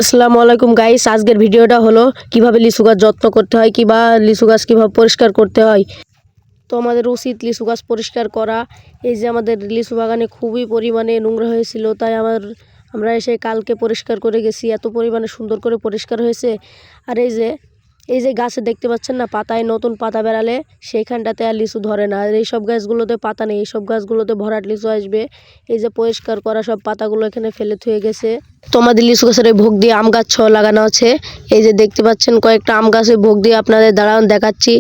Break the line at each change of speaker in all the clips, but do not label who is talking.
আসসালামু আলাইকুম গাইস, আজকের ভিডিওটা হলো কিভাবে লিচু গাছ যত্ন করতে হয় কিংবা লিচু গাছ কিভাবে পরিষ্কার করতে হয়। তো আমাদের উচিত লিচু গাছ পরিষ্কার করা। এই যে আমাদের লিচু বাগানে খুবই পরিমাণে নোংরা হয়েছিল, তাই আমরা এসে কালকে পরিষ্কার করে গেছি। এত পরিমাণে সুন্দর করে পরিষ্কার হয়েছে। আর এই যে গাছে দেখতে পাচ্ছেন না, পাতায় নতুন পাতা বেরালে সেইখানটাতে আর লিচু ধরে না। আর এইসব গাছগুলোতে পাতা নেই, এইসব গাছগুলোতে ভরাট লিচু আসবে। এই যে পরিষ্কার করা সব পাতাগুলো এখানে ফেলে থুয়ে গেছে। তো আমাদের লিচু গাছের এই ভোগ দিয়ে আম গাছ লাগানো আছে। এই যে দেখতে পাচ্ছেন কয়েকটা আম গাছে ভোগ দিয়ে আপনাদের দাঁড়ান দেখাচ্ছি।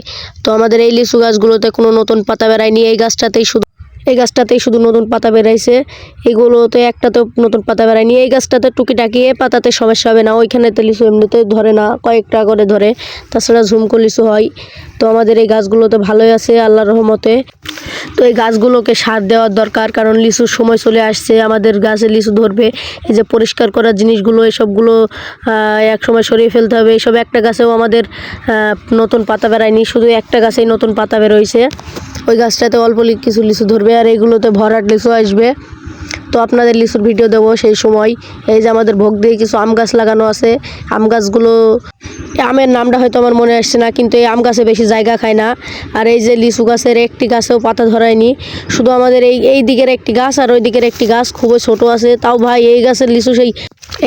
তো আমাদের এই লিচু গাছগুলোতে কোনো নতুন পাতা বেরায়নি, এই গাছটাতেই শুধু নতুন পাতা বেরাইছে। এগুলোতে একটাতেও নতুন পাতা বেরায়নি। এই গাছটাতে টুকিটাকি পাতাতে সমস্যা হবে না, ওইখানেতে লিচু এমনিতে ধরে না, কয়েকটা করে ধরে, তাছাড়া ঝুমকো লিচু হয়। তো আমাদের এই গাছগুলোতে ভালোই আছে আল্লাহর রহমতে। তো এই গাছগুলোকে সার দেওয়ার দরকার, কারণ লিচুর সময় চলে আসছে, আমাদের গাছে লিচু ধরবে। এই যে পরিষ্কার করার জিনিসগুলো এসবগুলো এক সময় সরিয়ে ফেলতে হবে। এইসব একটা গাছেও আমাদের নতুন পাতা বেরায়নি, শুধু একটা গাছেই নতুন পাতা বেরোইছে। ওই গাছটাতে অল্প কিছু লিচু ধরবে, আর এইগুলোতে ভরাট লিচু আসবে। তো আপনাদের লিচুর ভিডিও দেবো সেই সময়। এই যে আমাদের ভোগ দিয়ে কিছু আম গাছ লাগানো আছে। আম গাছগুলো, আমের নামটা হয়তো আমার মনে আসছে না, কিন্তু এই আম গাছে বেশি জায়গা খায় না। আর এই যে লিচু গাছের একটি গাছেও পাতা ধরায়নি, শুধু আমাদের এই দিকের একটি গাছ আর ওই দিকের একটি গাছ খুবই ছোট আছে। তাও ভাই এই গাছের লিচু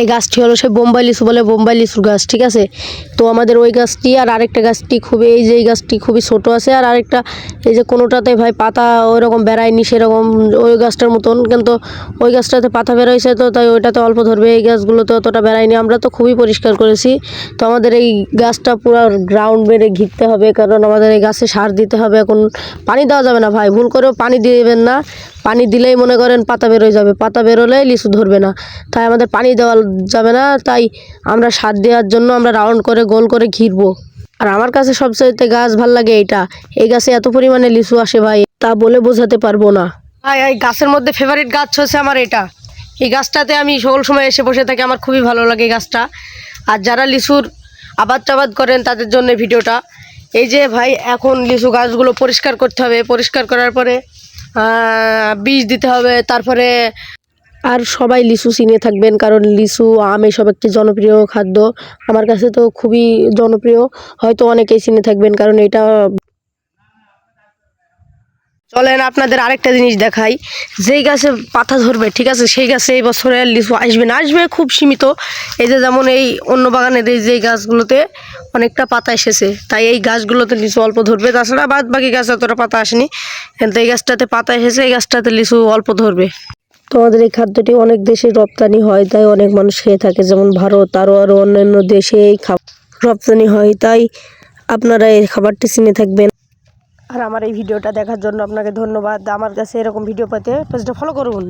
এই গাছটি হলো সেই বোম্বাই লিচু বলে, বোম্বাই লিচুর গাছ, ঠিক আছে। তো আমাদের ওই গাছটি আর আরেকটা গাছটি এই গাছটি খুবই ছোট আছে, আর আরেকটা এই যে কোনোটাতে ভাই পাতা ওই রকম বেরায়নি সেরকম ওই গাছটার মতন, কিন্তু ওই গাছটাতে পাতা বেরোয়ছে, তো তাই ওইটাতে অল্প ধরবে। এই গাছগুলোতে অতটা বেরায়নি, আমরা তো খুবই পরিষ্কার করেছি। তো আমাদের এই গাছটা পুরো গ্রাউন্ড বেড়ে ঘিরতে হবে, কারণ আমাদের এই গাছে সার দিতে হবে। এখন পানি দেওয়া যাবে না ভাই, ভুল করেও পানি দিবেন না। পানি দিলেই মনে করেন পাতা বেরোয় যাবে, পাতা বেরোলেই লিচু ধরবে না। তাই আমাদের পানি দেওয়া যাবে না, তাই আমরা সার দেওয়ার জন্য আমরা রাউন্ড করে গোল করে ঘিরবো। আর আমার কাছে সবচাইতে গাছ ভাল লাগে এইটা, এই গাছে এত পরিমাণে লিচু আসে ভাই, তা বলে বোঝাতে পারবো না ভাই। এই গাছের মধ্যে ফেভারিট গাছ হচ্ছে আমার এটা। এই গাছটাতে আমি সকল সময় এসে বসে থাকি, আমার খুবই ভালো লাগে এই গাছটা। আর যারা লিচুর আবাদ টাবাদ করেন তাদের জন্য ভিডিওটা। এই যে ভাই এখন লিচু গাছগুলো পরিষ্কার করতে হবে, পরিষ্কার করার পরে বীজ দিতে হবে। তারপরে আর সবাই লিচু চিনে থাকবেন, কারণ লিচু আম এসব একটি জনপ্রিয় খাদ্য। আমার কাছে তো খুবই জনপ্রিয়, হয়তো অনেকেই চিনে থাকবেন, কারণ এটা। চলেন আপনাদের আরেকটা জিনিস দেখাই। যেই গাছে পাতা ধরবে, ঠিক আছে, সেই গাছে এই বছরে লিচু আসবে না, আসবে খুব সীমিত। এই যে যেমন এই অন্য বাগানের যেই গাছগুলোতে অনেকটা পাতা এসেছে, তাই এই গাছগুলোতে লিচু অল্প ধরবে, তাছাড়া বাদ বাকি গাছে অতটা পাতা আসেনি, কিন্তু এই গাছটাতে পাতা এসেছে, এই গাছটাতে লিচু অল্প ধরবে। তো আমাদের এই খাদ্যটি অনেক দেশে রপ্তানি হয়, তাই অনেক মানুষ খেয়ে থাকে, যেমন ভারত, আরও অন্যান্য দেশে এই রপ্তানি হয়, তাই আপনারা এই খাবারটি চিনে থাকবেন। আর আমার এই ভিডিওটা দেখার জন্য আপনাকে ধন্যবাদ। আমার কাছে এরকম ভিডিও পেতে পেজটা ফলো করুন।